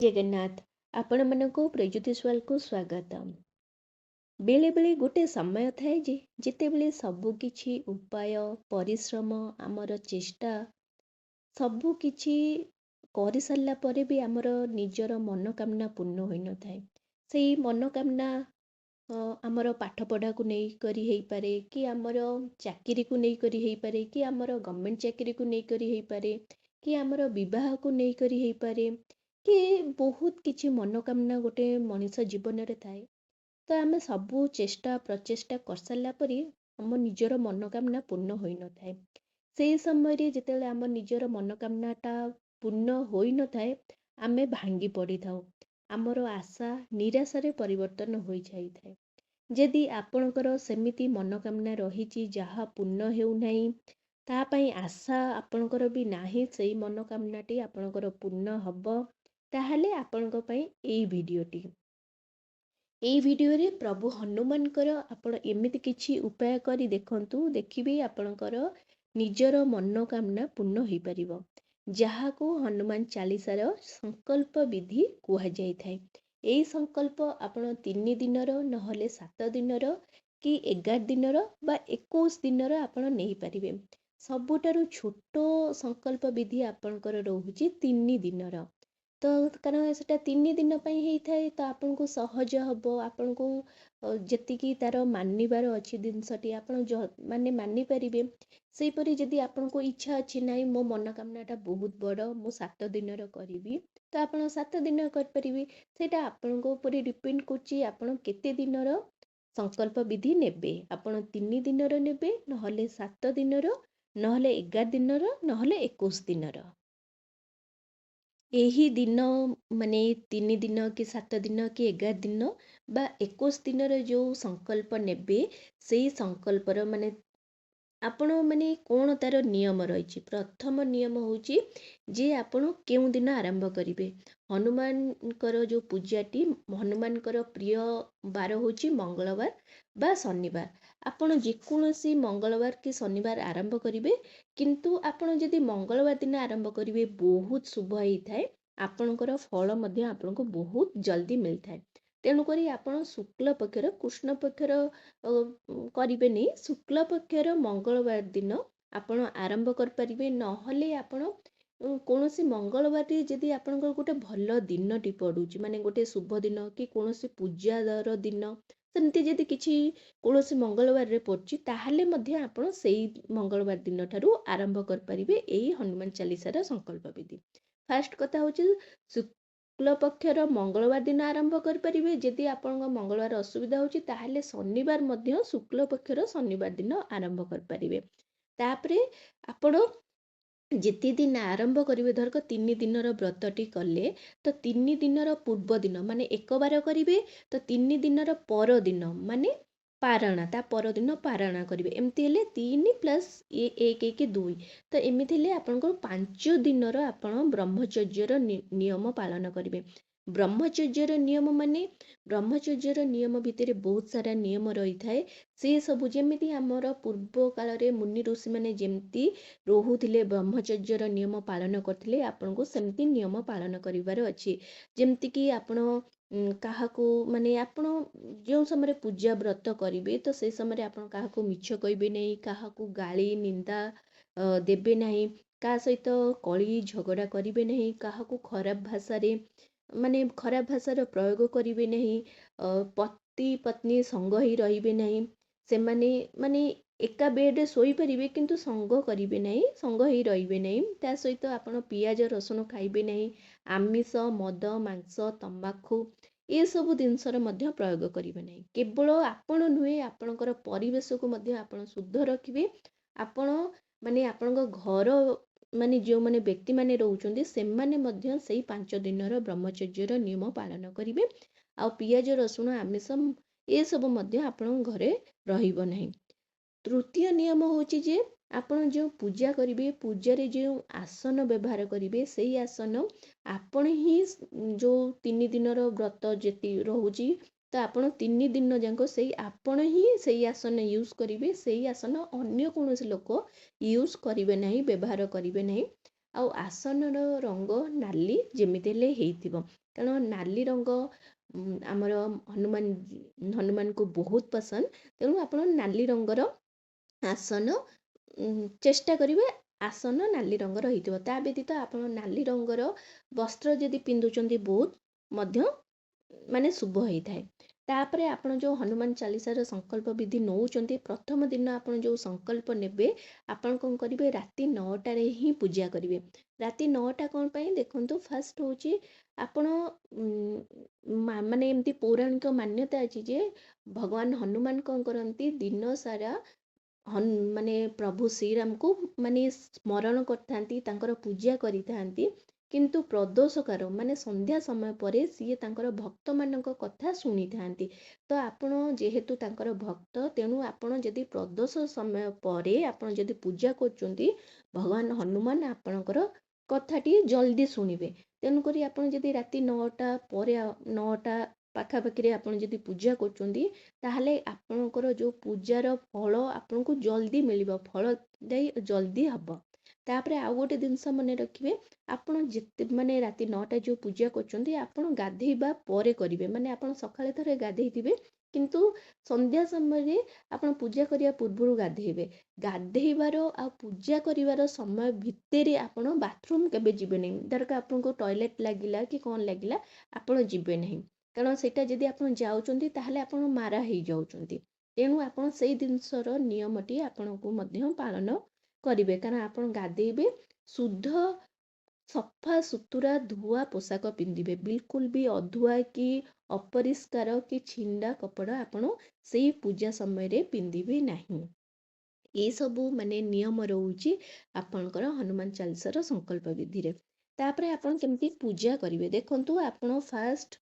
ଜଗନ୍ନାଥ ଆପଣମାନଙ୍କୁ ପ୍ରେଜୁତିସ୍ୱାଲକୁ ସ୍ୱାଗତମ୍। ବେଳେବେଳେ ଗୋଟେ ସମୟ ଥାଏ ଯେତେବେଳେ ସବୁ କିଛି ଉପାୟ ପରିଶ୍ରମ ଆମର ଚେଷ୍ଟା ସବୁ କିଛି କରିସାରିଲା ପରେ ବି ଆମର ନିଜର ମନୋକାମନା ପୂର୍ଣ୍ଣ ହୋଇନଥାଏ। ସେଇ ମନୋକାମନା ଆମର ପାଠପଢ଼ାକୁ ନେଇକରି ହେଇପାରେ କି ଆମର ଚାକିରିକୁ ନେଇକରି ହେଇପାରେ କି ଆମର ଗଭର୍ଣ୍ଣମେଣ୍ଟ ଚାକିରିକୁ ନେଇକରି ହେଇପାରେ କି ଆମର ବିବାହକୁ ନେଇକରି ହେଇପାରେ କି ବହୁତ କିଛି ମନୋକାମନା ଗୋଟେ ମଣିଷ ଜୀବନରେ ଥାଏ। ତ ଆମେ ସବୁ ଚେଷ୍ଟା ପ୍ରଚେଷ୍ଟା କରିସାରିଲା ପରେ ଆମ ନିଜର ମନୋକାମନା ପୂର୍ଣ୍ଣ ହୋଇନଥାଏ। ସେହି ସମୟରେ ଯେତେବେଳେ ଆମ ନିଜର ମନୋକାମନାଟା ପୂର୍ଣ୍ଣ ହୋଇନଥାଏ ଆମେ ଭାଙ୍ଗି ପଡ଼ିଥାଉ। ଆମର ଆଶା ନିରାଶାରେ ପରିବର୍ତ୍ତନ ହୋଇଯାଇଥାଏ। ଯଦି ଆପଣଙ୍କର ସେମିତି ମନୋକାମନା ରହିଛି ଯାହା ପୂର୍ଣ୍ଣ ହେଉନାହିଁ, ତା ପାଇଁ ଆଶା ଆପଣଙ୍କର ବି ନାହିଁ ସେଇ ମନୋକାମନାଟି ଆପଣଙ୍କର ପୂର୍ଣ୍ଣ ହେବ, ତାହେଲେ ଆପଣଙ୍କ ପାଇଁ ଏଇ ଭିଡ଼ିଓଟି। ଏଇ ଭିଡ଼ିଓରେ ପ୍ରଭୁ ହନୁମାନଙ୍କର ଆପଣ ଏମିତି କିଛି ଉପାୟ କରି ଦେଖନ୍ତୁ, ଦେଖିବେ ଆପଣଙ୍କର ନିଜର ମନୋକାମନା ପୂର୍ଣ୍ଣ ହୋଇପାରିବ, ଯାହାକୁ ହନୁମାନ ଚାଳିଶାର ସଂକଳ୍ପ ବିଧି କୁହାଯାଇଥାଏ। ଏଇ ସଂକଳ୍ପ ଆପଣ 3 ଦିନର ନହେଲେ 7 ଦିନର କି 11 ଦିନର ବା 21 ଦିନର ଆପଣ ନେଇପାରିବେ। ସବୁଠାରୁ ଛୋଟ ସଂକଳ୍ପ ବିଧି ଆପଣଙ୍କର ରହୁଛି 3 ଦିନର। ତ କାରଣ ସେଟା 3 ଦିନ ପାଇଁ ହେଇଥାଏ, ତ ଆପଣଙ୍କୁ ସହଜ ହେବ। ଆପଣଙ୍କୁ ଯେତିକି ତାର ମାନିବାର ଅଛି ଜିନିଷଟି ଆପଣ ମାନେ ମାନିପାରିବେ। ସେହିପରି ଯଦି ଆପଣଙ୍କୁ ଇଚ୍ଛା ଅଛି ନାହିଁ ମୋ ମନୋକାମନାଟା ବହୁତ ବଡ଼, ମୁଁ 7 ଦିନର କରିବି, ତ ଆପଣ 7 ଦିନ କରିପାରିବେ। ସେଇଟା ଆପଣଙ୍କ ଉପରେ ଡିପେଣ୍ଡ କରୁଛି ଆପଣ କେତେ ଦିନର ସଂକଳ୍ପ ବିଧି ନେବେ। ଆପଣ 3 ଦିନର ନେବେ, ନହେଲେ 7 ଦିନର, ନହେଲେ 11 ଦିନର, ନହେଲେ 21 ଦିନର। ଏହି ଦିନ ମାନେ 3 ଦିନ କି 7 ଦିନ କି 11 ଦିନ ବା 21 ଦିନର ଯେଉଁ ସଂକଳ୍ପ ନେବେ, ସେଇ ସଂକଳ୍ପର ମାନେ ଆପଣ ମାନେ କ'ଣ ତାର ନିୟମ ରହିଛି। ପ୍ରଥମ ନିୟମ ହେଉଛି ଯେ ଆପଣ କେଉଁ ଦିନ ଆରମ୍ଭ କରିବେ। ହନୁମାନଙ୍କର ଯେଉଁ ପୂଜାଟି, ହନୁମାନଙ୍କର ପ୍ରିୟ ବାର ହେଉଛି ମଙ୍ଗଳବାର ବା ଶନିବାର। ଆପଣ ଯେକୌଣସି ମଙ୍ଗଳବାର କି ଶନିବାର ଆରମ୍ଭ କରିବେ, କିନ୍ତୁ ଆପଣ ଯଦି ମଙ୍ଗଳବାର ଦିନ ଆରମ୍ଭ କରିବେ ବହୁତ ଶୁଭ ହେଇଥାଏ, ଆପଣଙ୍କର ଫଳ ମଧ୍ୟ ଆପଣଙ୍କୁ ବହୁତ ଜଲ୍ଦି ମିଳିଥାଏ। ତେଣୁକରି ଆପଣ ଶୁକ୍ଳ ପକ୍ଷର କୃଷ୍ଣ ପକ୍ଷର କରିବେନି, ଶୁକ୍ଳ ପକ୍ଷର ମଙ୍ଗଳବାର ଦିନ ଆପଣ ଆରମ୍ଭ କରିପାରିବେ। ନହେଲେ ଆପଣ କୌଣସି ମଙ୍ଗଳବାରଟି ଯଦି ଆପଣଙ୍କର ଗୋଟେ ଭଲ ଦିନଟି ପଡ଼ୁଛି, ମାନେ ଗୋଟେ ଶୁଭ ଦିନ କି କୌଣସି ପୂଜାର ଦିନ, ସେମିତି ଯଦି କିଛି କୌଣସି ମଙ୍ଗଳବାରରେ ପଡ଼ୁଛି, ତାହେଲେ ମଧ୍ୟ ଆପଣ ସେଇ ମଙ୍ଗଳବାର ଦିନଠାରୁ ଆରମ୍ଭ କରିପାରିବେ ଏଇ ହନୁମାନ ଚାଳିଶାର ସଂକଳ୍ପ ବିଧି। ଫାର୍ଷ୍ଟ କଥା ହେଉଛି ଶୁକ୍ଳ ପକ୍ଷର ମଙ୍ଗଳବାର ଦିନ ଆରମ୍ଭ କରିପାରିବେ। ଯଦି ଆପଣଙ୍କ ମଙ୍ଗଳବାର ଅସୁବିଧା ହେଉଛି ତାହେଲେ ଶନିବାର ମଧ୍ୟ ଶୁକ୍ଳ ପକ୍ଷର ଶନିବାର ଦିନ ଆରମ୍ଭ କରିପାରିବେ। ତାପରେ ଆପଣ ଯେତେ ଦିନ ଆରମ୍ଭ କରିବେ, ଧରକ 3 ଦିନର ବ୍ରତଟି କଲେ, ତ 3 ଦିନର ପୂର୍ବ ଦିନ ମାନେ ଏକବାର କରିବେ, ତ 3 ଦିନର ପରଦିନ ମାନେ ପାରଣା, ତା ପରଦିନ ପାରଣା କରିବେ। ଏମିତି ହେଲେ 3 + 1 2, ତ ଏମିତି ହେଲେ ଆପଣଙ୍କର 5 ଦିନର ଆପଣ ବ୍ରହ୍ମଚର୍ଯ୍ୟର ନିୟମ ପାଳନ କରିବେ। ବ୍ରହ୍ମଚର୍ଯ୍ୟର ନିୟମ ମାନେ ବ୍ରହ୍ମଚର୍ଯ୍ୟର ନିୟମ ଭିତରେ ବହୁତ ସାରା ନିୟମ ରହିଥାଏ। ସେ ସବୁ ଯେମିତି ଆମର ପୂର୍ବ କାଳରେ ମୁନି ଋଷିମାନେ ଯେମିତି ରହୁଥିଲେ, ବ୍ରହ୍ମଚର୍ଯ୍ୟର ନିୟମ ପାଳନ କରିଥିଲେ, ଆପଣଙ୍କୁ ସେମିତି ନିୟମ ପାଳନ କରିବାର ଅଛି। ଯେମିତିକି ଆପଣ କାହାକୁ ମାନେ ଆପଣ ଯେଉଁ ସମୟରେ ପୂଜା ବ୍ରତ କରିବେ, ତ ସେ ସମୟରେ ଆପଣ କାହାକୁ ମିଛ କହିବେ ନାହିଁ, କାହାକୁ ଗାଳି ନିନ୍ଦା ଦେବେ ନାହିଁ, କାହା ସହିତ କଳି ଝଗଡ଼ା କରିବେ ନାହିଁ, କାହାକୁ ଖରାପ ଭାଷାରେ ମାନେ ଖରାପ ଭାଷାର ପ୍ରୟୋଗ କରିବେ ନାହିଁ, ପତି ପତ୍ନୀ ସଙ୍ଗ ହେଇ ରହିବେ ନାହିଁ। ସେମାନେ ମାନେ ଏକା ବେଡ଼୍ରେ ଶୋଇପାରିବେ କିନ୍ତୁ ସଙ୍ଗ କରିବେ ନାହିଁ, ସଙ୍ଗ ହେଇ ରହିବେ ନାହିଁ। ତା ସହିତ ଆପଣ ପିଆଜ ରସୁଣ ଖାଇବେ ନାହିଁ, ଆମିଷ ମଦ ମାଂସ ତମ୍ବାଖୁ ଏସବୁ ଜିନିଷର ମଧ୍ୟ ପ୍ରୟୋଗ କରିବେ ନାହିଁ। କେବଳ ଆପଣ ନୁହେଁ, ଆପଣଙ୍କର ପରିବେଶକୁ ମଧ୍ୟ ଆପଣ ଶୁଦ୍ଧ ରଖିବେ। ଆପଣ ମାନେ ଆପଣଙ୍କ ଘର ମାନେ ଯେଉଁମାନେ ବ୍ୟକ୍ତିମାନେ ରହୁଛନ୍ତି ସେମାନେ ମଧ୍ୟ ସେଇ 5 ଦିନର ବ୍ରହ୍ମଚର୍ଯ୍ୟର ନିୟମ ପାଳନ କରିବେ। ଆଉ ପିଆଜ ରସୁଣ ଆମିଷ ଏସବୁ ମଧ୍ୟ ଆପଣଙ୍କ ଘରେ ରହିବ ନାହିଁ। ତୃତୀୟ ନିୟମ ହେଉଛି ଯେ ଆପଣ ଯେଉଁ ପୂଜା କରିବେ, ପୂଜାରେ ଯେଉଁ ଆସନ ବ୍ୟବହାର କରିବେ, ସେଇ ଆସନ ଆପଣ ହିଁ ଯେଉଁ 3 ଦିନର ବ୍ରତ ଯେତିକି ରହୁଛି, ତ ଆପଣ 3 ଦିନ ଯାକ ଆପଣ ହିଁ ସେଇ ଆସନ ୟୁଜ୍ କରିବେ। ସେଇ ଆସନ ଅନ୍ୟ କୌଣସି ଲୋକ ୟୁଜ୍ କରିବେ ନାହିଁ, ବ୍ୟବହାର କରିବେ ନାହିଁ। ଆଉ ଆସନର ରଙ୍ଗ ନାଲି ଯେମିତି ହେଲେ ହେଇଥିବ। କାରଣ ନାଲି ରଙ୍ଗ ଆମର ହନୁମାନଙ୍କୁ ବହୁତ ପସନ୍ଦ। ତେଣୁ ଆପଣ ନାଲି ରଙ୍ଗର ଆସନ ଚେଷ୍ଟା କରିବେ ଆସନ ନାଲି ରଙ୍ଗର ହେଇଥିବ। ତା ବ୍ୟତୀତ ଆପଣ ନାଲି ରଙ୍ଗର ବସ୍ତ୍ର ଯଦି ପିନ୍ଧୁଛନ୍ତି ବହୁତ ମଧ୍ୟ ମାନେ ଶୁଭ ହେଇଥାଏ। ତାପରେ ଆପଣ ଯେଉଁ ହନୁମାନ ଚାଳିଶାର ସଂକଳ୍ପ ବିଧି ନେଉଛନ୍ତି, ପ୍ରଥମ ଦିନ ଆପଣ ଯେଉଁ ସଂକଳ୍ପ ନେବେ, ଆପଣ କ'ଣ କରିବେ, ରାତି 9ଟାରେ ହିଁ ପୂଜା କରିବେ। ରାତି 9ଟା କ'ଣ ପାଇଁ ଦେଖନ୍ତୁ, ଫାଷ୍ଟ ହେଉଛି ଆପଣ ମାନେ ଏମିତି ପୌରାଣିକ ମାନ୍ୟତା ଅଛି ଯେ ଭଗବାନ ହନୁମାନ କ'ଣ କରନ୍ତି, ଦିନ ସାରା ମାନେ ପ୍ରଭୁ ଶ୍ରୀରାମକୁ ମାନେ ସ୍ମରଣ କରିଥାନ୍ତି, ତାଙ୍କର ପୂଜା କରିଥାନ୍ତି। କିନ୍ତୁ ପ୍ରଦୋଷକାର ମାନେ ସନ୍ଧ୍ୟା ସମୟ ପରେ ସିଏ ତାଙ୍କର ଭକ୍ତମାନଙ୍କ କଥା ଶୁଣିଥାନ୍ତି। ତ ଆପଣ ଯେହେତୁ ତାଙ୍କର ଭକ୍ତ, ତେଣୁ ଆପଣ ଯଦି ପ୍ରଦୋଷ ସମୟ ପରେ ଆପଣ ଯଦି ପୂଜା କରୁଛନ୍ତି, ଭଗବାନ ହନୁମାନ ଆପଣଙ୍କର କଥାଟି ଜଲ୍ଦି ଶୁଣିବେ। ତେଣୁକରି ଆପଣ ଯଦି ରାତି 9ଟା ପରେ 9ଟା ପାଖାପାଖିରେ ଆପଣ ଯଦି ପୂଜା କରୁଛନ୍ତି, ତାହେଲେ ଆପଣଙ୍କର ଯେଉଁ ପୂଜାର ଫଳ ଆପଣଙ୍କୁ ଜଲ୍ଦି ମିଳିବ, ଫଳ ଜଲ୍ଦି ହେବ। ତାପରେ ଆଉ ଗୋଟେ ଜିନିଷ ମନେ ରଖିବେ, ଆପଣ ଯେତେ ମାନେ ରାତି 9ଟା ଯେଉଁ ପୂଜା କରୁଛନ୍ତି, ଆପଣ ଗାଧେଇବା ପରେ କରିବେ। ମାନେ ଆପଣ ସକାଳେ ଥରେ ଗାଧେଇଥିବେ, କିନ୍ତୁ ସନ୍ଧ୍ୟା ସମୟରେ ଆପଣ ପୂଜା କରିବା ପୂର୍ବରୁ ଗାଧେଇବେ। ଗାଧେଇବାର ଆଉ ପୂଜା କରିବାର ସମୟ ଭିତରେ ଆପଣ ବାଥରୁମ୍ କେବେ ଯିବେ ନାହିଁ। ଧରକ ଆପଣଙ୍କୁ ଟଏଲେଟ୍ ଲାଗିଲା କି କ'ଣ ଲାଗିଲା, ଆପଣ ଯିବେ ନାହିଁ। କାରଣ ସେଇଟା ଯଦି ଆପଣ ଯାଉଛନ୍ତି, ତାହେଲେ ଆପଣ ମାରା ହେଇଯାଉଛନ୍ତି। ତେଣୁ ଆପଣ ସେଇ ଜିନିଷର ନିୟମଟି ଆପଣଙ୍କୁ ମଧ୍ୟ ପାଳନ କରିବେ। କାରଣ ଆପଣ ଗାଧେଇବେ, ଶୁଦ୍ଧ ସଫା ସୁତୁରା ଧୁଆ ପୋଷାକ ପିନ୍ଧିବେ। ବିଲକୁଲ ବି ଅଧୁଆ କି ଅପରିଷ୍କାର କି ଛିଣ୍ଡା କପଡ଼ା ଆପଣ ସେଇ ପୂଜା ସମୟରେ ପିନ୍ଧିବେ ନାହିଁ। ଏସବୁ ମାନେ ନିୟମ ରହୁଛି ଆପଣଙ୍କର ହନୁମାନ ଚାଳିଶାର ସଂକଳ୍ପ ବିଧିରେ। ତାପରେ ଆପଣ କେମିତି ପୂଜା କରିବେ, ଦେଖନ୍ତୁ ଆପଣ ଫାଷ୍ଟ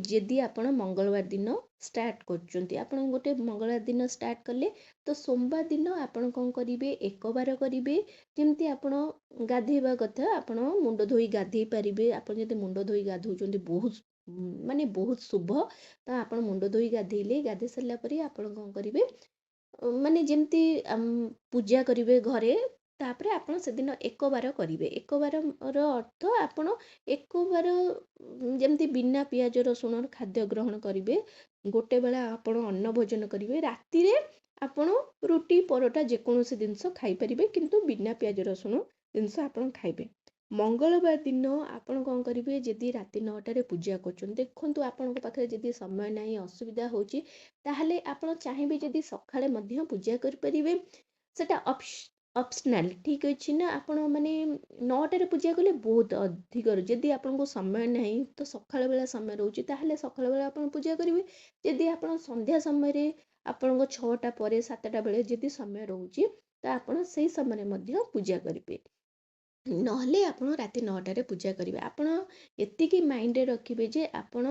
ଯଦି ଆପଣ ମଙ୍ଗଳବାର ଦିନ ଷ୍ଟାର୍ଟ କରୁଛନ୍ତି, ଆପଣ ଗୋଟେ ମଙ୍ଗଳବାର ଦିନ ଷ୍ଟାର୍ଟ କଲେ, ତ ସୋମବାର ଦିନ ଆପଣ କ'ଣ କରିବେ, ଏକବାର କରିବେ। ଯେମିତି ଆପଣ ଗାଧେଇବା କଥା, ଆପଣ ମୁଣ୍ଡ ଧୋଇ ଗାଧେଇ ପାରିବେ। ଆପଣ ଯଦି ମୁଣ୍ଡ ଧୋଇ ଗାଧଉଛନ୍ତି ମାନେ ବହୁତ ଶୁଭ। ତ ଆପଣ ମୁଣ୍ଡ ଧୋଇ ଗାଧେଇଲେ, ଗାଧେଇ ସାରିଲା ପରେ ଆପଣ କ'ଣ କରିବେ, ମାନେ ଯେମିତି ପୂଜା କରିବେ ଘରେ। ତାପରେ ଆପଣ ସେଦିନ ଏକବାର କରିବେ। ଏକବାରର ଅର୍ଥ ଆପଣ ଏକବାର ଯେମିତି ବିନା ପିଆଜ ରସୁଣର ଖାଦ୍ୟ ଗ୍ରହଣ କରିବେ। ଗୋଟେ ବେଳା ଆପଣ ଅନ୍ନ ଭୋଜନ କରିବେ, ରାତିରେ ଆପଣ ରୁଟି ପରଟା ଯେକୌଣସି ଜିନିଷ ଖାଇପାରିବେ, କିନ୍ତୁ ବିନା ପିଆଜ ରସୁଣ ଜିନିଷ ଆପଣ ଖାଇବେ। ମଙ୍ଗଳବାର ଦିନ ଆପଣ କ'ଣ କରିବେ, ଯଦି ରାତି 9ଟାରେ ପୂଜା କରୁଛନ୍ତି, ଦେଖନ୍ତୁ ଆପଣଙ୍କ ପାଖରେ ଯଦି ସମୟ ନାହିଁ, ଅସୁବିଧା ହେଉଛି, ତାହେଲେ ଆପଣ ଚାହିଁବେ ଯଦି ସକାଳେ ମଧ୍ୟ ପୂଜା କରିପାରିବେ। ସେଟା ଅପସନାଲ, ଠିକ୍ ଅଛି ନା। ଆପଣ ମାନେ 9ଟାରେ ପୂଜା କଲେ ବହୁତ ଅଧିକ, ଯଦି ଆପଣଙ୍କୁ ସମୟ ନାହିଁ ତ ସକାଳ ବେଳା ସମୟ ରହୁଛି, ତାହେଲେ ସକାଳ ବେଳା ଆପଣ ପୂଜା କରିବେ। ଯଦି ଆପଣ ସନ୍ଧ୍ୟା ସମୟରେ ଆପଣଙ୍କ 6ଟା ପରେ 7ଟା ବେଳେ ଯଦି ସମୟ ରହୁଛି, ତ ଆପଣ ସେଇ ସମୟରେ ମଧ୍ୟ ପୂଜା କରିବେ। ନହେଲେ ଆପଣ ରାତି 9ଟାରେ ପୂଜା କରିବେ। ଆପଣ ଏତିକି ମାଇଣ୍ଡରେ ରଖିବେ ଯେ ଆପଣ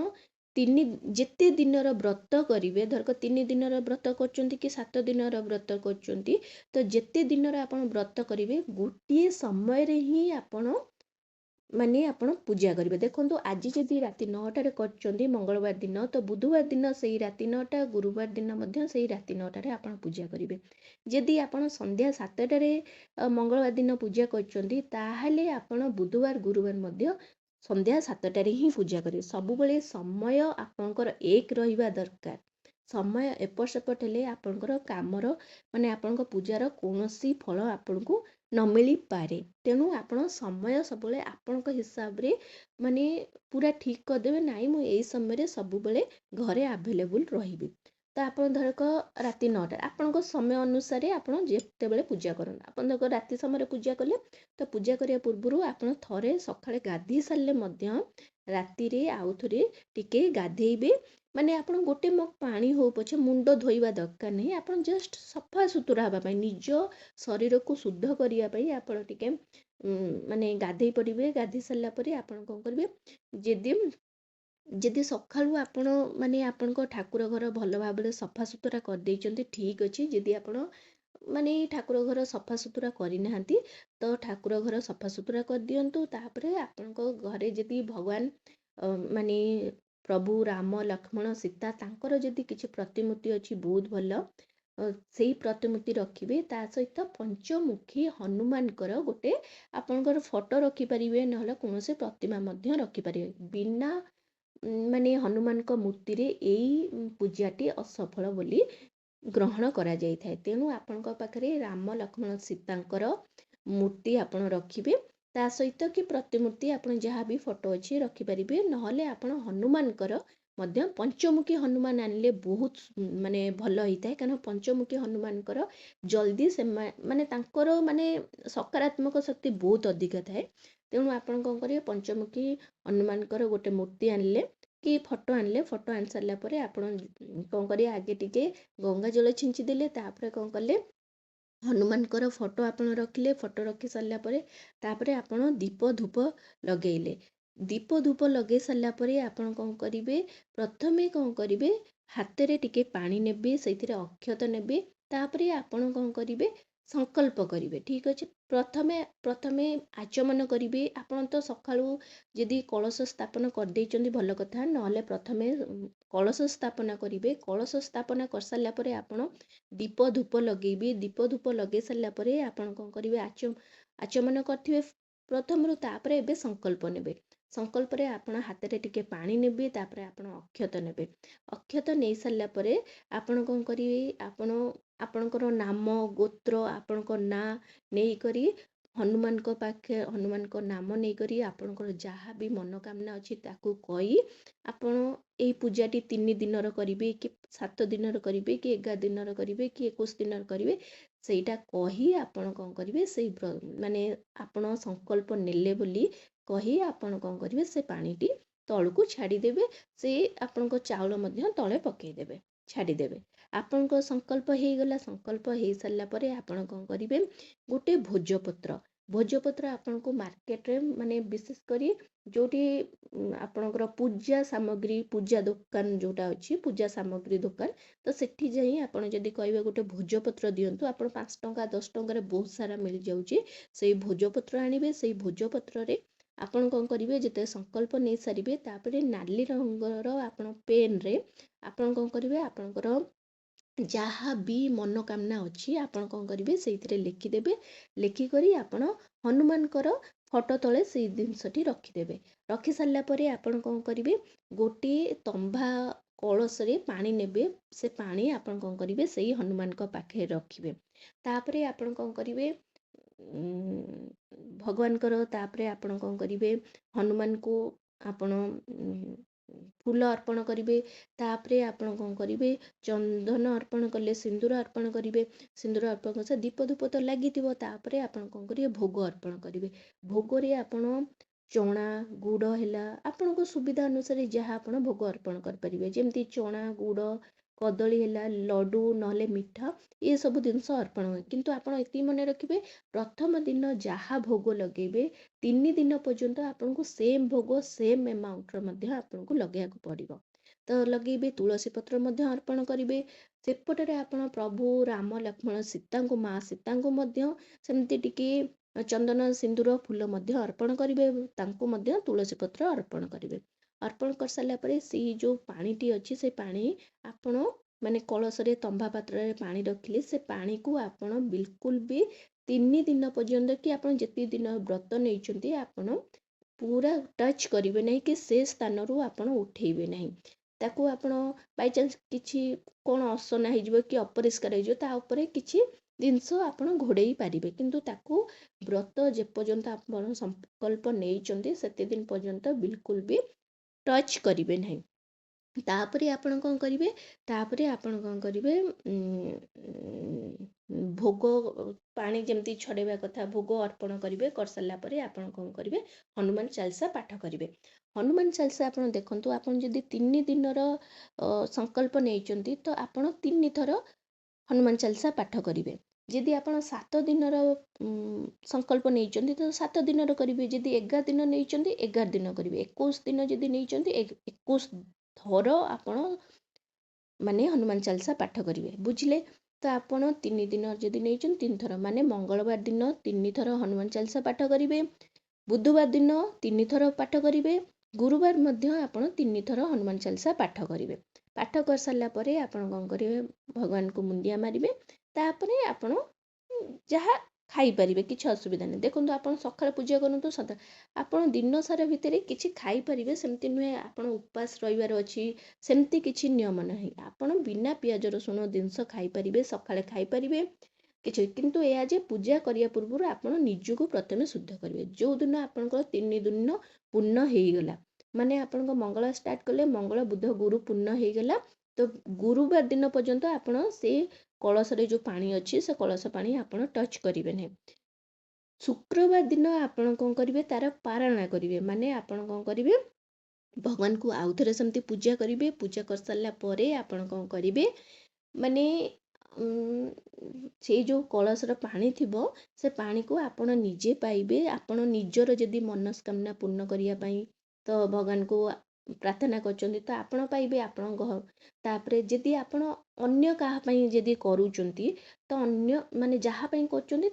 ଯେତେ ଦିନର ବ୍ରତ କରିବେ, ଧରକ 3 ଦିନର ବ୍ରତ କରୁଛନ୍ତି କି 7 ଦିନର ବ୍ରତ କରୁଛନ୍ତି, ତ ଯେତେ ଦିନର ଆପଣ ବ୍ରତ କରିବେ, ଗୋଟିଏ ସମୟରେ ହିଁ ଆପଣ ପୂଜା କରିବେ। ଦେଖନ୍ତୁ ଆଜି ଯଦି ରାତି 9ଟାରେ କରୁଛନ୍ତି ମଙ୍ଗଳବାର ଦିନ, ତ ବୁଧବାର ଦିନ ସେଇ ରାତି 9ଟା, ଗୁରୁବାର ଦିନ ମଧ୍ୟ ସେଇ ରାତି 9ଟାରେ ଆପଣ ପୂଜା କରିବେ। ଯଦି ଆପଣ ସନ୍ଧ୍ୟା 7ଟାରେ ମଙ୍ଗଳବାର ଦିନ ପୂଜା କରୁଛନ୍ତି, ତାହେଲେ ଆପଣ ବୁଧବାର ଗୁରୁବାର ମଧ୍ୟ ସନ୍ଧ୍ୟା 7ଟାରେ ହିଁ ପୂଜା କରିବେ। ସବୁବେଳେ ସମୟ ଆପଣଙ୍କର ଏକ ରହିବା ଦରକାର। ସମୟ ଏପଟ ସେପଟ ହେଲେ ଆପଣଙ୍କର କାମର ଆପଣଙ୍କ ପୂଜାର କୌଣସି ଫଳ ଆପଣଙ୍କୁ ନ ମିଳିପାରେ। ତେଣୁ ଆପଣ ସମୟ ସବୁବେଳେ ଆପଣଙ୍କ ହିସାବରେ ପୁରା ଠିକ୍ କରିଦେବେ। ନାହିଁ, ମୁଁ ଏଇ ସମୟରେ ସବୁବେଳେ ଘରେ ଆଭେଲେବୁଲ୍ ରହିବି। ତ ଆପଣ ଧରକ ରାତି 9ଟା, ଆପଣଙ୍କ ସମୟ ଅନୁସାରେ ଆପଣ ଯେତେବେଳେ ପୂଜା କରନ୍ତୁ। ଆପଣ ଧରକ ରାତି ସମୟରେ ପୂଜା କଲେ, ତ ପୂଜା କରିବା ପୂର୍ବରୁ ଆପଣ ଥରେ ସକାଳେ ଗାଧେଇ ସାରିଲେ ମଧ୍ୟ ରାତିରେ ଆଉ ଥରେ ଟିକେ ଗାଧେଇବେ। ଆପଣ ଗୋଟେ ମଗ ପାଣି ହଉ ପଛେ, ମୁଣ୍ଡ ଧୋଇବା ଦରକାର ନାହିଁ। ଆପଣ ଜଷ୍ଟ ସଫା ସୁତୁରା ହେବା ପାଇଁ, ନିଜ ଶରୀରକୁ ଶୁଦ୍ଧ କରିବା ପାଇଁ ଆପଣ ଟିକେ ଗାଧେଇ ପଡ଼ିବେ। ଗାଧେଇ ସାରିଲା ପରେ ଆପଣ କ'ଣ କରିବେ, ଯଦି ସକାଳୁ ଆପଣ ଆପଣଙ୍କ ଠାକୁର ଘର ଭଲ ଭାବରେ ସଫା ସୁତୁରା କରିଦେଇଛନ୍ତି, ଠିକ୍ ଅଛି। ଯଦି ଆପଣ ଠାକୁର ଘର ସଫା ସୁତୁରା କରିନାହାନ୍ତି, ତ ଠାକୁର ଘର ସଫା ସୁତୁରା କରିଦିଅନ୍ତୁ। ତାପରେ ଆପଣଙ୍କ ଘରେ ଯଦି ଭଗବାନ ପ୍ରଭୁ ରାମ, ଲକ୍ଷ୍ମଣ, ସୀତା, ତାଙ୍କର ଯଦି କିଛି ପ୍ରତିମୂର୍ତ୍ତି ଅଛି, ବହୁତ ଭଲ। ସେଇ ପ୍ରତିମୂର୍ତ୍ତି ରଖିବେ। ତା ସହିତ ପଞ୍ଚମୁଖୀ ହନୁମାନଙ୍କର ଗୋଟେ ଆପଣଙ୍କର ଫଟୋ ରଖିପାରିବେ, ନହେଲେ କୌଣସି ପ୍ରତିମା ମଧ୍ୟ ରଖିପାରିବେ। ବିନା ମାନେ ହନୁମାନଙ୍କ ମୂର୍ତ୍ତିରେ ଏଇ ପୂଜାଟି ଅସଫଳ ବୋଲି ଗ୍ରହଣ କରାଯାଇଥାଏ। ତେଣୁ ଆପଣଙ୍କ ପାଖରେ ରାମ ଲକ୍ଷ୍ମଣ ସୀତାଙ୍କର ମୂର୍ତ୍ତି ଆପଣ ରଖିବେ। ତା ସହିତ କି ପ୍ରତିମୂର୍ତ୍ତି ଆପଣ ଯାହା ବି ଫଟୋ ଅଛି ରଖିପାରିବେ, ନହେଲେ ଆପଣ ହନୁମାନଙ୍କର ମଧ୍ୟ ପଞ୍ଚମୁଖୀ ହନୁମାନ ଆଣିଲେ ବହୁତ ମାନେ ଭଲ ହେଇଥାଏ। କାରଣ ପଞ୍ଚମୁଖୀ ହନୁମାନଙ୍କର ଜଲ୍ଦି ମାନେ ତାଙ୍କର ମାନେ ସକାରାତ୍ମକ ଶକ୍ତି ବହୁତ ଅଧିକ ଥାଏ। ତେଣୁ ଆପଣ କ'ଣ କରିବେ, ପଞ୍ଚମୁଖୀ ହନୁମାନଙ୍କର ଗୋଟେ ମୂର୍ତ୍ତି ଆଣିଲେ କି ଫଟୋ ଆଣିଲେ, ଫଟୋ ଆଣି ସାରିଲା ପରେ ଆପଣ କ'ଣ କରିବେ, ଆଗେ ଟିକେ ଗଙ୍ଗା ଜଳ ଛିଞ୍ଚି ଦେଲେ। ତାପରେ କ'ଣ କଲେ, ହନୁମାନଙ୍କର ଫଟୋ ଆପଣ ରଖିଲେ। ଫଟୋ ରଖି ସାରିଲା ପରେ ତାପରେ ଆପଣ ଦୀପ ଧୂପ ଲଗେଇଲେ। ଦୀପ ଧୂପ ଲଗେଇ ସାରିଲା ପରେ ଆପଣ କ'ଣ କରିବେ, ପ୍ରଥମେ କ'ଣ କରିବେ, ହାତରେ ଟିକେ ପାଣି ନେବେ, ସେଇଥିରେ ଅକ୍ଷତ ନେବେ। ତାପରେ ଆପଣ କ'ଣ କରିବେ, ସଂକଳ୍ପ କରିବେ। ଠିକ୍ ଅଛି। ପ୍ରଥମେ ଆଚମନ କରିବେ। ଆପଣ ତ ସକାଳୁ ଯଦି କଳସ ସ୍ଥାପନ କରିଦେଇଛନ୍ତି ଭଲ କଥା, ନହେଲେ ପ୍ରଥମେ କଳସ ସ୍ଥାପନା କରିବେ। କଳସ ସ୍ଥାପନା କରିସାରିଲା ପରେ ଆପଣ ଦୀପ ଧୂପ ଲଗେଇବେ। ଦୀପ ଧୂପ ଲଗେଇ ସାରିଲା ପରେ ଆପଣ କ'ଣ କରିବେ, ଆଚମନ କରିଥିବେ ପ୍ରଥମରୁ। ତାପରେ ଏବେ ସଂକଳ୍ପ ନେବେ। ସଂକଳ୍ପରେ ଆପଣ ହାତରେ ଟିକେ ପାଣି ନେବେ। ତାପରେ ଆପଣ ଅକ୍ଷତ ନେବେ। ଅକ୍ଷତ ନେଇ ସାରିଲା ପରେ ଆପଣ କ'ଣ କରିବେ, ଆପଣଙ୍କର ନାମ ଗୋତ୍ର ଆପଣଙ୍କ ନାଁ ନେଇକରି ହନୁମାନଙ୍କ ନାମ ନେଇକରି ଆପଣଙ୍କର ଯାହା ବି ମନୋକାମନା ଅଛି ତାକୁ କହି ଆପଣ ଏଇ ପୂଜାଟି 3 ଦିନର କରିବେ କି 7 ଦିନର କରିବେ କି 11 ଦିନର କରିବେ କି 21 ଦିନର କରିବେ, ସେଇଟା କହି ଆପଣ କ'ଣ କରିବେ, ସେଇ ମାନେ ଆପଣ ସଂକଳ୍ପ ନେଲେ ବୋଲି କହି ଆପଣ କ'ଣ କରିବେ, ସେ ପାଣିଟି ତଳକୁ ଛାଡ଼ିଦେବେ। ସେ ଆପଣଙ୍କ ଚାଉଳ ମଧ୍ୟ ତଳେ ପକାଇଦେବେ, ଛାଡ଼ିଦେବେ। ଆପଣଙ୍କ ସଂକଳ୍ପ ହେଇଗଲା। ସଂକଳ୍ପ ହେଇସାରିଲା ପରେ ଆପଣ କ'ଣ କରିବେ, ଗୋଟେ ଭୋଜପତ୍ର ଆପଣଙ୍କୁ ମାର୍କେଟରେ ମାନେ ବିଶେଷ କରି ଯେଉଁଠି ଆପଣଙ୍କର ପୂଜା ସାମଗ୍ରୀ, ପୂଜା ଦୋକାନ ଯେଉଁଟା ଅଛି, ପୂଜା ସାମଗ୍ରୀ ଦୋକାନ, ତ ସେଠି ଯାଇ ଆପଣ ଯଦି କହିବେ ଗୋଟେ ଭୋଜପତ୍ର ଦିଅନ୍ତୁ, ଆପଣ 5 ଟଙ୍କା 10 ଟଙ୍କାରେ ବହୁତ ସାରା ମିଳିଯାଉଛି। ସେଇ ଭୋଜପତ୍ର ଆଣିବେ। ସେଇ ଭୋଜପତ୍ରରେ ଆପଣ କ'ଣ କରିବେ, ଯେତେ ସଂକଳ୍ପ ନେଇସାରିବେ, ତାପରେ ନାଲି ରଙ୍ଗର ଆପଣ ପେନ୍ରେ ଆପଣ କ'ଣ କରିବେ, ଆପଣଙ୍କର ଯାହା ବି ମନୋକାମନା ଅଛି ଆପଣ କ'ଣ କରିବେ, ସେଇଥିରେ ଲେଖିଦେବେ। ଲେଖିକରି ଆପଣ ହନୁମାନଙ୍କର ଫଟୋ ତଳେ ସେଇ ଜିନିଷଟି ରଖିଦେବେ। ରଖି ସାରିଲା ପରେ ଆପଣ କ'ଣ କରିବେ, ଗୋଟିଏ ତମ୍ବା କଳସରେ ପାଣି ନେବେ। ସେ ପାଣି ଆପଣ କ'ଣ କରିବେ, ସେଇ ହନୁମାନଙ୍କ ପାଖରେ ରଖିବେ। ତାପରେ ଆପଣ କ'ଣ କରିବେ, ଭଗବାନଙ୍କର ତାପରେ ଆପଣ କ'ଣ କରିବେ, ହନୁମାନଙ୍କୁ ଆପଣ ଫୁଲ ଅର୍ପଣ କରିବେ। ତାପରେ ଆପଣ କ'ଣ କରିବେ, ଚନ୍ଦନ ଅର୍ପଣ କଲେ, ସିନ୍ଦୁର ଅର୍ପଣ କରିବେ। ସିନ୍ଦୁର ଅର୍ପଣ କରି ଦୀପ ଧୂପ ତ ଲାଗିଥିବ। ତାପରେ ଆପଣ କ'ଣ କରିବେ, ଭୋଗ ଅର୍ପଣ କରିବେ। ଭୋଗରେ ଆପଣ ଚଣା ଗୁଡ଼ ହେଲା, ଆପଣଙ୍କ ସୁବିଧା ଅନୁସାରେ ଯାହା ଆପଣ ଭୋଗ ଅର୍ପଣ କରିପାରିବେ। ଯେମିତି ଚଣା ଗୁଡ଼ କଦଳୀ ହେଲା, ଲଡ଼ୁ ନହେଲେ ମିଠା, ଏସବୁ ଜିନିଷ ଅର୍ପଣ ହୁଏ। କିନ୍ତୁ ଆପଣ ଏତିକି ମନେ ରଖିବେ, ପ୍ରଥମ ଦିନ ଯାହା ଭୋଗ ଲଗେଇବେ 3 ଦିନ ପର୍ଯ୍ୟନ୍ତ ଆପଣଙ୍କୁ ସେମ୍ ଭୋଗ ସେମ୍ ଆମାଉଣ୍ଟର ମଧ୍ୟ ଆପଣଙ୍କୁ ଲଗେଇବାକୁ ପଡ଼ିବ। ତ ଲଗେଇବେ। ତୁଳସୀ ପତ୍ର ମଧ୍ୟ ଅର୍ପଣ କରିବେ। ସେପଟରେ ଆପଣ ପ୍ରଭୁ ରାମ ଲକ୍ଷ୍ମଣ ସୀତାଙ୍କୁ, ମା ସୀତାଙ୍କୁ ମଧ୍ୟ ସେମିତି ଟିକେ ଚନ୍ଦନ ସିନ୍ଦୁର ଫୁଲ ମଧ୍ୟ ଅର୍ପଣ କରିବେ। ତାଙ୍କୁ ମଧ୍ୟ ତୁଳସୀ ପତ୍ର ଅର୍ପଣ କରିବେ। ଅର୍ପଣ କରିସାରିଲା ପରେ ସେଇ ଯେଉଁ ପାଣିଟି ଅଛି, ସେ ପାଣି ଆପଣ ମାନେ କଳସରେ ତମ୍ବା ପାତ୍ରରେ ପାଣି ରଖିଲେ, ସେ ପାଣିକୁ ଆପଣ ବିଲକୁଲ ବି 3 ଦିନ ପର୍ଯ୍ୟନ୍ତ କି ଆପଣ ଯେତିକି ଦିନ ବ୍ରତ ନେଇଛନ୍ତି ଆପଣ ପୁରା ଟଚ୍ କରିବେ ନାହିଁ, କି ସେ ସ୍ଥାନରୁ ଆପଣ ଉଠେଇବେ ନାହିଁ। ତାକୁ ଆପଣ ବାଇଚାନ୍ସ କିଛି କ'ଣ ଅସନା ହେଇଯିବ କି ଅପରିଷ୍କାର ହେଇଯିବ, ତା ଉପରେ କିଛି ଜିନିଷ ଆପଣ ଘୋଡ଼େଇ ପାରିବେ। କିନ୍ତୁ ତାକୁ ବ୍ରତ ଯେପର୍ଯ୍ୟନ୍ତ ଆପଣ ସଂକଳ୍ପ ନେଇଛନ୍ତି ସେତେ ଦିନ ପର୍ଯ୍ୟନ୍ତ ବିଲକୁଲ ବି ଟଚ୍ କରିବେ ନାହିଁ। ତାପରେ ଆପଣ କ'ଣ କରିବେ, ଭୋଗ ପାଣି ଯେମିତି ଛଡ଼େଇବା କଥା ଭୋଗ ଅର୍ପଣ କରିବେ। କରିସାରିଲା ପରେ ଆପଣ କ'ଣ କରିବେ, ହନୁମାନ ଚାଳିଶା ପାଠ କରିବେ। ହନୁମାନ ଚାଳିଶା ଆପଣ ଦେଖନ୍ତୁ, ଆପଣ ଯଦି 3 ଦିନର ସଂକଳ୍ପ ନେଇଛନ୍ତି ତ ଆପଣ 3 ଥର ହନୁମାନ ଚାଳିଶା ପାଠ କରିବେ। ଯଦି ଆପଣ 7 ଦିନର ସଂକଳ୍ପ ନେଇଛନ୍ତି ତ 7 ଦିନର କରିବେ। ଯଦି 11 ଦିନ ନେଇଛନ୍ତି 11 ଦିନ କରିବେ। 21 ଦିନ ଯଦି ନେଇଛନ୍ତି 21 ଥର ଆପଣ ମାନେ ହନୁମାନ ଚାଳିଶା ପାଠ କରିବେ। ବୁଝିଲେ? ତ ଆପଣ 3 ଦିନ ଯଦି ନେଇଛନ୍ତି 3 ଥର, ମାନେ ମଙ୍ଗଳବାର ଦିନ 3 ଥର ହନୁମାନ ଚାଳିଶା ପାଠ କରିବେ। ବୁଧବାର ଦିନ 3 ଥର ପାଠ କରିବେ। ଗୁରୁବାର ମଧ୍ୟ ଆପଣ 3 ଥର ହନୁମାନ ଚାଳିଶା ପାଠ କରିବେ। ପାଠ କରିସାରିଲା ପରେ ଆପଣ କ'ଣ କରିବେ, ଭଗବାନଙ୍କୁ ମୁଣ୍ଡିଆ ମାରିବେ। ତାପରେ ଆପଣ ଯାହା ଖାଇପାରିବେ, କିଛି ଅସୁବିଧା ନାହିଁ। ଦେଖନ୍ତୁ, ଆପଣ ସକାଳେ ପୂଜା କରନ୍ତୁ, ଆପଣ ଦିନ ସାରା ଭିତରେ କିଛି ଖାଇପାରିବେ, ସେମିତି ନୁହେଁ ଆପଣ ଉପାସ ରହିବାର ଅଛି, ସେମିତି କିଛି ନିୟମ ନାହିଁ। ଆପଣ ବିନା ପିଆଜ ରସୁଣ ଜିନିଷ ଖାଇପାରିବେ, ସକାଳେ ଖାଇପାରିବେ କିଛି। କିନ୍ତୁ ଏହା ଯେ ପୂଜା କରିବା ପୂର୍ବରୁ ଆପଣ ନିଜକୁ ପ୍ରଥମେ ଶୁଦ୍ଧ କରିବେ। ଯେଉଁଦିନ ଆପଣଙ୍କର 3 ଦିନ ପୂର୍ଣ୍ଣ ହେଇଗଲା, ମାନେ ଆପଣଙ୍କ ମଙ୍ଗଳ ଷ୍ଟାର୍ଟ କଲେ, ମଙ୍ଗଳ ବୁଧ ଗୁରୁ ପୂର୍ଣ୍ଣ ହେଇଗଲା, ତ ଗୁରୁବାର ଦିନ ପର୍ଯ୍ୟନ୍ତ ଆପଣ ସେ କଳସରେ ଯେଉଁ ପାଣି ଅଛି, ସେ କଳସ ପାଣି ଆପଣ ଟଚ୍ କରିବେ ନାହିଁ। ଶୁକ୍ରବାର ଦିନ ଆପଣ କ'ଣ କରିବେ, ତାର ପାରଣା କରିବେ। ମାନେ ଆପଣ କ'ଣ କରିବେ, ଭଗବାନଙ୍କୁ ଆଉଥରେ ସେମିତି ପୂଜା କରିବେ। ପୂଜା କରିସାରିଲା ପରେ ଆପଣ କ'ଣ କରିବେ, ମାନେ ସେଇ ଯେଉଁ କଳସର ପାଣି ଥିବ, ସେ ପାଣିକୁ ଆପଣ ନିଜେ ପାଇବେ। ଆପଣ ନିଜର ଯଦି ମନସ୍କାମନା ପୂର୍ଣ୍ଣ କରିବା ପାଇଁ ତ ଭଗବାନଙ୍କୁ ପ୍ରାର୍ଥନା କରୁଛନ୍ତି, ତ ଆପଣ ପାଇବେ ଆପଣଙ୍କ ଘର। ତାପରେ ଯଦି ଆପଣ ଅନ୍ୟ କାହା ପାଇଁ ଯଦି କରୁଛନ୍ତି, ତ ଅନ୍ୟ ମାନେ ଯାହା ପାଇଁ କରୁଛନ୍ତି,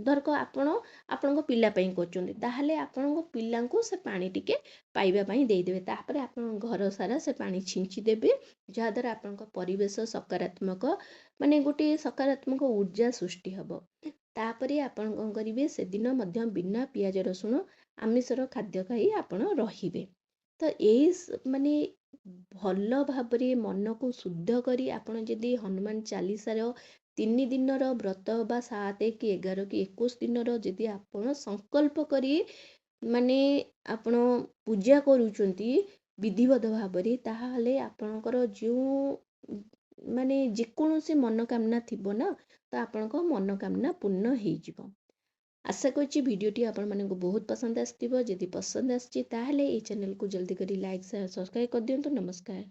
ଧରକ ଆପଣ ଆପଣଙ୍କ ପିଲା ପାଇଁ କରୁଛନ୍ତି, ତାହେଲେ ଆପଣଙ୍କ ପିଲାଙ୍କୁ ସେ ପାଣି ଟିକେ ପାଇବା ପାଇଁ ଦେଇଦେବେ। ତାପରେ ଆପଣଙ୍କ ଘର ସାରା ସେ ପାଣି ଛିଞ୍ଚି ଦେବେ, ଯାହାଦ୍ୱାରା ଆପଣଙ୍କ ପରିବେଶ ସକାରାତ୍ମକ, ମାନେ ଗୋଟିଏ ସକାରାତ୍ମକ ଊର୍ଜା ସୃଷ୍ଟି ହେବ। ତାପରେ ଆପଣ କ'ଣ କରିବେ, ସେଦିନ ମଧ୍ୟ ବିନା ପିଆଜ ରସୁଣ ଆମିଷର ଖାଦ୍ୟ ଖାଇ ଆପଣ ରହିବେ। ତ ମାନେ ଭଲ ଭାବରେ ମନକୁ ଶୁଦ୍ଧ କରି ଆପଣ ଯଦି ହନୁମାନ ଚାଳିଶାର 3 ଦିନର ବ୍ରତ ବା 7 କି 11 କି 21 ଦିନର ଯଦି ଆପଣ ସଂକଳ୍ପ କରି ମାନେ ଆପଣ ପୂଜା କରୁଛନ୍ତି ବିଧିବଦ୍ଧ ଭାବରେ, ତାହେଲେ ଆପଣଙ୍କର ଯେଉଁ ମାନେ ଯେକୌଣସି ମନୋକାମନା ଥିବ ନା, ତ ଆପଣଙ୍କ ମନୋକାମନା ପୂର୍ଣ୍ଣ ହେଇଯିବ। ଆଶା କରୁଛି ଭିଡ଼ିଓଟି ଆପଣମାନଙ୍କୁ ବହୁତ ପସନ୍ଦ ଆସିଥିବ। ଯଦି ପସନ୍ଦ ଆସିଛି ତାହେଲେ ଏହି ଚ୍ୟାନେଲକୁ ଜଲ୍ଦି କରି ଲାଇକ୍, ସେୟାର, ସବସ୍କ୍ରାଇବ୍ କରିଦିଅନ୍ତୁ। ନମସ୍କାର।